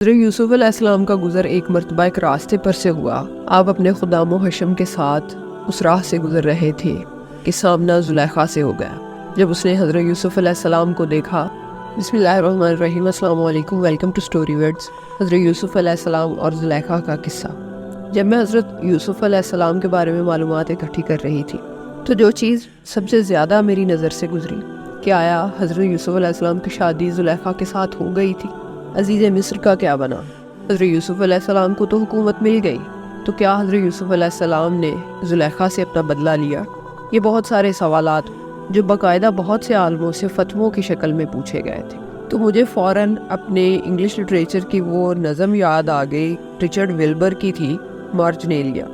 حضرت یوسف علیہ السلام کا گزر ایک مرتبہ ایک راستے پر سے ہوا۔ آپ اپنے خدام و حشم کے ساتھ اس راہ سے گزر رہے تھے کہ سامنا زلیخا سے ہو گیا۔ جب اس نے حضرت یوسف علیہ السلام کو دیکھا، بسم اللہ الرحمن الرحیم، السلام علیکم، ویلکم ٹو سٹوری ورڈز۔ حضرت یوسف علیہ السلام اور زلیخا کا قصہ۔ جب میں حضرت یوسف علیہ السلام کے بارے میں معلومات اکٹھی کر رہی تھی تو جو چیز سب سے زیادہ میری نظر سے گزری کہ آیا حضرت یوسف علیہ السلام کی شادی زلیخا کے ساتھ ہو گئی تھی؟ عزیز مصر کا کیا بنا؟ حضرت یوسف علیہ السلام کو تو حکومت مل گئی، تو کیا حضرت یوسف علیہ السلام نے زلیخا سے اپنا بدلہ لیا؟ یہ بہت سارے سوالات جو باقاعدہ بہت سے عالموں سے فتووں کی شکل میں پوچھے گئے تھے، تو مجھے فوراً اپنے انگلش لٹریچر کی وہ نظم یاد آ گئی، رچرڈ ولبر کی تھی، مارجنیلیا۔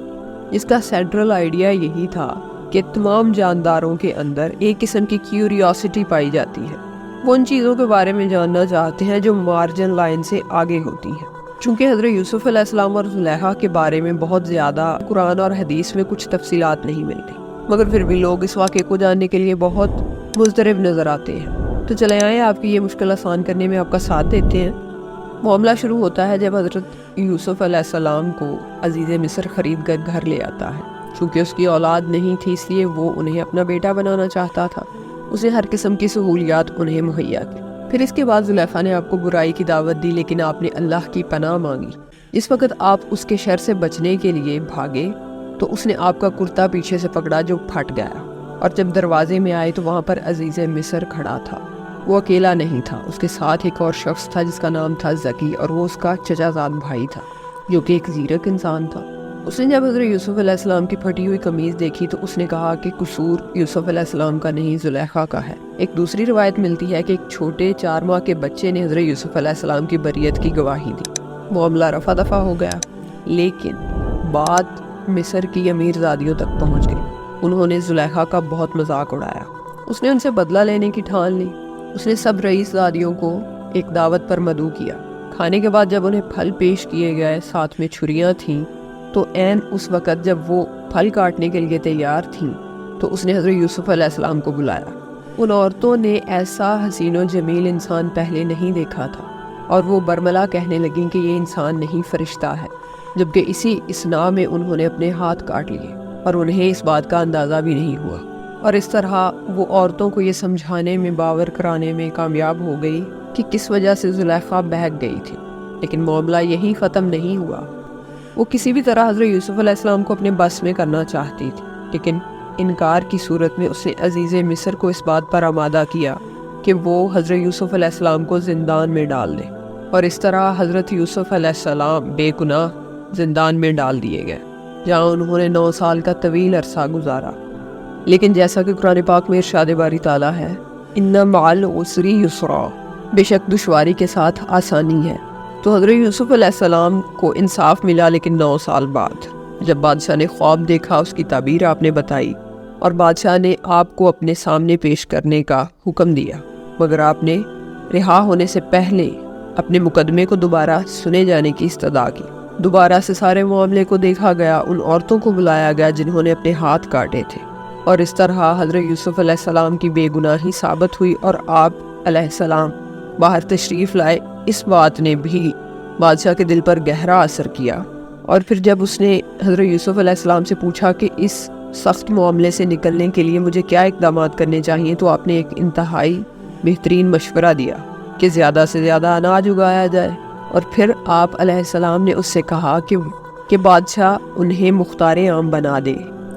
اس کا سینٹرل آئیڈیا یہی تھا کہ تمام جانداروں کے اندر ایک قسم کی کیوریوسٹی پائی جاتی ہے، وہ ان چیزوں کے بارے میں جاننا چاہتے ہیں جو مارجن لائن سے آگے ہوتی ہیں۔ چونکہ حضرت یوسف علیہ السلام اور زلیخا کے بارے میں بہت زیادہ قرآن اور حدیث میں کچھ تفصیلات نہیں ملتی، مگر پھر بھی لوگ اس واقعے کو جاننے کے لیے بہت مضطرب نظر آتے ہیں، تو چلے آئیں آپ کی یہ مشکل آسان کرنے میں آپ کا ساتھ دیتے ہیں۔ معاملہ شروع ہوتا ہے جب حضرت یوسف علیہ السلام کو عزیز مصر خرید کر گھر لے آتا ہے۔ چونکہ اس کی اولاد نہیں تھی، اس لیے وہ انہیں اپنا بیٹا بنانا چاہتا تھا۔ اسے ہر قسم کی سہولیات انہیں مہیا کی۔ پھر اس کے بعد زلیخا نے آپ کو برائی کی دعوت دی، لیکن آپ نے اللہ کی پناہ مانگی۔ جس وقت آپ اس کے شر سے بچنے کے لیے بھاگے تو اس نے آپ کا کرتا پیچھے سے پکڑا جو پھٹ گیا، اور جب دروازے میں آئے تو وہاں پر عزیز مصر کھڑا تھا۔ وہ اکیلا نہیں تھا، اس کے ساتھ ایک اور شخص تھا جس کا نام تھا زکی، اور وہ اس کا چچا زاد بھائی تھا جو کہ ایک زیرک انسان تھا۔ اس نے جب حضرت یوسف علیہ السلام کی پھٹی ہوئی قمیض دیکھی تو اس نے کہا کہ قصور یوسف علیہ السلام کا نہیں، زلیخا کا ہے۔ ایک دوسری روایت ملتی ہے کہ ایک چھوٹے 4 ماہ کے بچے نے حضرت یوسف علیہ السلام کی بریت کی گواہی دی۔ معاملہ رفع دفع ہو گیا، لیکن بات مصر کی امیر زادیوں تک پہنچ گئی۔ انہوں نے زلیخا کا بہت مذاق اڑایا۔ اس نے ان سے بدلہ لینے کی ٹھان لی۔ اس نے سب رئیس زادیوں کو ایک دعوت پر مدعو کیا۔ کھانے کے بعد جب انہیں پھل پیش کیے گئے، ساتھ میں چھریاں تھیں، تو عین اس وقت جب وہ پھل کاٹنے کے لیے تیار تھیں تو اس نے حضرت یوسف علیہ السلام کو بلایا۔ ان عورتوں نے ایسا حسین و جمیل انسان پہلے نہیں دیکھا تھا، اور وہ برملا کہنے لگیں کہ یہ انسان نہیں فرشتہ ہے، جبکہ اسی اسنا میں انہوں نے اپنے ہاتھ کاٹ لیے اور انہیں اس بات کا اندازہ بھی نہیں ہوا۔ اور اس طرح وہ عورتوں کو یہ سمجھانے میں، باور کرانے میں کامیاب ہو گئی کہ کس وجہ سے زلیخا بہک گئی تھی۔ لیکن معاملہ یہی ختم نہیں ہوا۔ وہ کسی بھی طرح حضرت یوسف علیہ السلام کو اپنے بس میں کرنا چاہتی تھی، لیکن انکار کی صورت میں اس نے عزیز مصر کو اس بات پر آمادہ کیا کہ وہ حضرت یوسف علیہ السلام کو زندان میں ڈال دے، اور اس طرح حضرت یوسف علیہ السلام بے گناہ زندان میں ڈال دیے گئے، جہاں انہوں نے 9 سال کا طویل عرصہ گزارا۔ لیکن جیسا کہ قرآن پاک میں ارشاد باری تعالیٰ ہے، اِنَّ مَعَ الْعُسْرِ یُسْرًا، بے شک دشواری کے ساتھ آسانی ہے۔ تو حضرت یوسف علیہ السلام کو انصاف ملا، لیکن 9 سال بعد جب بادشاہ نے خواب دیکھا، اس کی تعبیر آپ نے بتائی، اور بادشاہ نے آپ کو اپنے سامنے پیش کرنے کا حکم دیا، مگر آپ نے رہا ہونے سے پہلے اپنے مقدمے کو دوبارہ سنے جانے کی استدعا کی۔ دوبارہ سے سارے معاملے کو دیکھا گیا، ان عورتوں کو بلایا گیا جنہوں نے اپنے ہاتھ کاٹے تھے، اور اس طرح حضرت یوسف علیہ السلام کی بے گناہی ثابت ہوئی، اور آپ علیہ السلام باہر تشریف لائے۔ اس بات نے بھی بادشاہ کے دل پر گہرا اثر کیا، اور پھر جب اس نے حضرت یوسف علیہ السلام سے پوچھا کہ اس سخت معاملے سے نکلنے کے لیے مجھے کیا اقدامات کرنے چاہیے، تو آپ نے ایک انتہائی بہترین مشورہ دیا کہ زیادہ سے زیادہ اناج اگایا جائے، اور پھر آپ علیہ السلام نے اس سے کہا کہ بادشاہ انہیں مختار عام بنا دے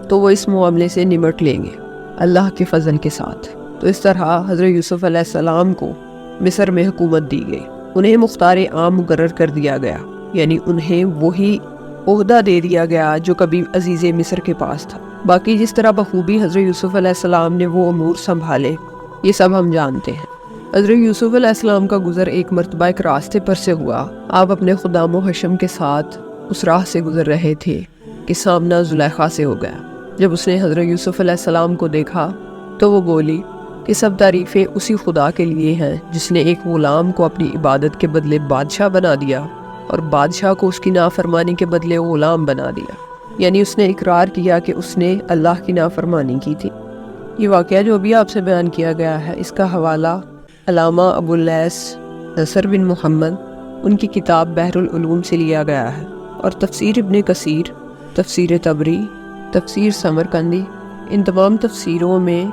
تو وہ اس معاملے سے نمٹ لیں گے اللہ کے فضل کے ساتھ۔ تو اس طرح حضرت یوسف علیہ السلام کو مصر میں حکومت دی گئی، انہیں مختار عام مقرر کر دیا گیا، یعنی انہیں وہی عہدہ دے دیا گیا جو کبھی عزیز مصر کے پاس تھا۔ باقی جس طرح بخوبی حضرت یوسف علیہ السلام نے وہ امور سنبھالے، یہ سب ہم جانتے ہیں۔ حضرت یوسف علیہ السلام کا گزر ایک مرتبہ ایک راستے پر سے ہوا۔ آپ اپنے خدام و حشم کے ساتھ اس راہ سے گزر رہے تھے کہ سامنا زلیخا سے ہو گیا۔ جب اس نے حضرت یوسف علیہ السلام کو دیکھا تو وہ بولی کہ سب تعریفیں اسی خدا کے لیے ہیں جس نے ایک غلام کو اپنی عبادت کے بدلے بادشاہ بنا دیا، اور بادشاہ کو اس کی نافرمانی کے بدلے غلام بنا دیا۔ یعنی اس نے اقرار کیا کہ اس نے اللہ کی نافرمانی کی تھی۔ یہ واقعہ جو ابھی آپ سے بیان کیا گیا ہے، اس کا حوالہ علامہ ابو اللیث نصر بن محمد ان کی کتاب بحر العلوم سے لیا گیا ہے، اور تفسیر ابن کثیر، تفسیر طبری، تفسیر سمرقندی، ان تمام تفسیروں میں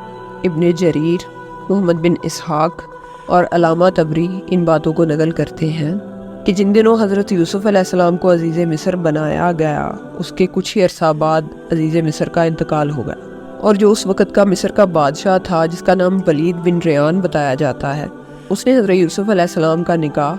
ابن جریر، محمد بن اسحاق اور علامہ طبری ان باتوں کو نقل کرتے ہیں کہ جن دنوں حضرت یوسف علیہ السلام کو عزیز مصر بنایا گیا، اس کے کچھ ہی عرصہ بعد عزیز مصر کا انتقال ہو گیا، اور جو اس وقت کا مصر کا بادشاہ تھا جس کا نام ولید بن ریان بتایا جاتا ہے، اس نے حضرت یوسف علیہ السلام کا نکاح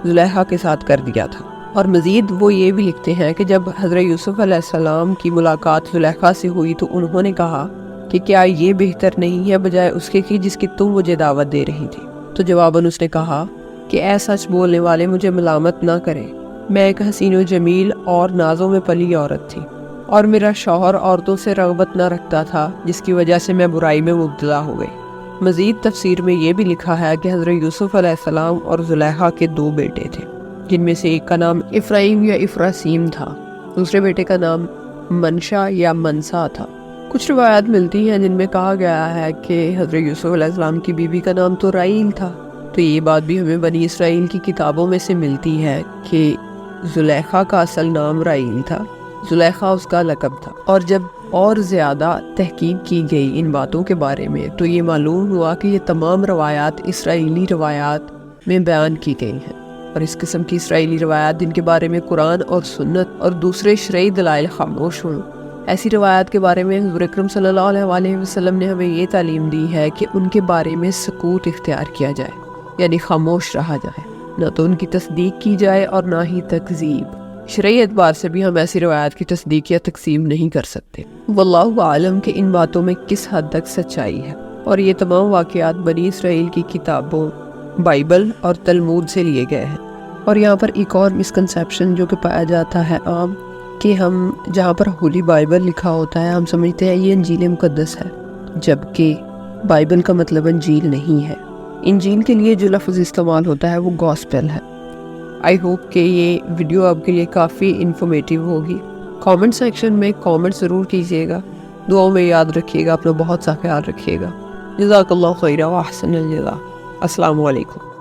زلیخا کے ساتھ کر دیا تھا۔ اور مزید وہ یہ بھی لکھتے ہیں کہ جب حضرت یوسف علیہ السلام کی ملاقات زلیخا سے ہوئی تو انہوں نے کہا کہ کیا یہ بہتر نہیں ہے بجائے اس کے کہ جس کی تم مجھے دعوت دے رہی تھی؟ تو جواباً اس نے کہا کہ اے سچ بولنے والے، مجھے ملامت نہ کرے، میں ایک حسین و جمیل اور نازوں میں پلی عورت تھی، اور میرا شوہر عورتوں سے رغبت نہ رکھتا تھا، جس کی وجہ سے میں برائی میں مبتلا ہو گئی۔ مزید تفسیر میں یہ بھی لکھا ہے کہ حضرت یوسف علیہ السلام اور زلیخا کے 2 بیٹے تھے، جن میں سے ایک کا نام افرایم یا افراسیم تھا، دوسرے بیٹے کا نام منشا یا منسا تھا۔ کچھ روایات ملتی ہیں جن میں کہا گیا ہے کہ حضرت یوسف علیہ السلام کی بیوی کا نام تو رائیل تھا، تو یہ بات بھی ہمیں بنی اسرائیل کی کتابوں میں سے ملتی ہے کہ زلیخا کا اصل نام رائیل تھا، زلیخا اس کا لقب تھا۔ اور جب اور زیادہ تحقیق کی گئی ان باتوں کے بارے میں تو یہ معلوم ہوا کہ یہ تمام روایات اسرائیلی روایات میں بیان کی گئی ہیں، اور اس قسم کی اسرائیلی روایات جن کے بارے میں قرآن اور سنت اور دوسرے شرعی دلائل خاموش ہوں، ایسی روایات کے بارے میں حضور اکرم صلی اللہ علیہ وسلم نے ہمیں یہ تعلیم دی ہے کہ ان کے بارے میں سکوت اختیار کیا جائے، یعنی خاموش رہا جائے، نہ تو ان کی تصدیق کی جائے اور نہ ہی تکذیب۔ شرعی اعتبار سے بھی ہم ایسی روایات کی تصدیق یا تقسیم نہیں کر سکتے۔ واللہ عالم کہ ان باتوں میں کس حد تک سچائی ہے، اور یہ تمام واقعات بنی اسرائیل کی کتابوں بائبل اور تلمود سے لیے گئے ہیں۔ اور یہاں پر ایک اور مسکنسیپشن جو کہ پایا جاتا ہے عام، کہ ہم جہاں پر ہولی بائبل لکھا ہوتا ہے ہم سمجھتے ہیں یہ انجیل مقدس ہے، جبکہ بائبل کا مطلب انجیل نہیں ہے۔ انجیل کے لیے جو لفظ استعمال ہوتا ہے وہ گاسپل ہے۔ آئی ہوپ کہ یہ ویڈیو آپ کے لیے کافی انفارمیٹیو ہوگی۔ کامنٹ سیکشن میں کامنٹ ضرور کیجیے گا، دعاؤں میں یاد رکھیے گا، اپنا بہت سا خیال رکھیے گا۔ جزاک اللہ خیرا و احسن الجزا۔ السلام علیکم۔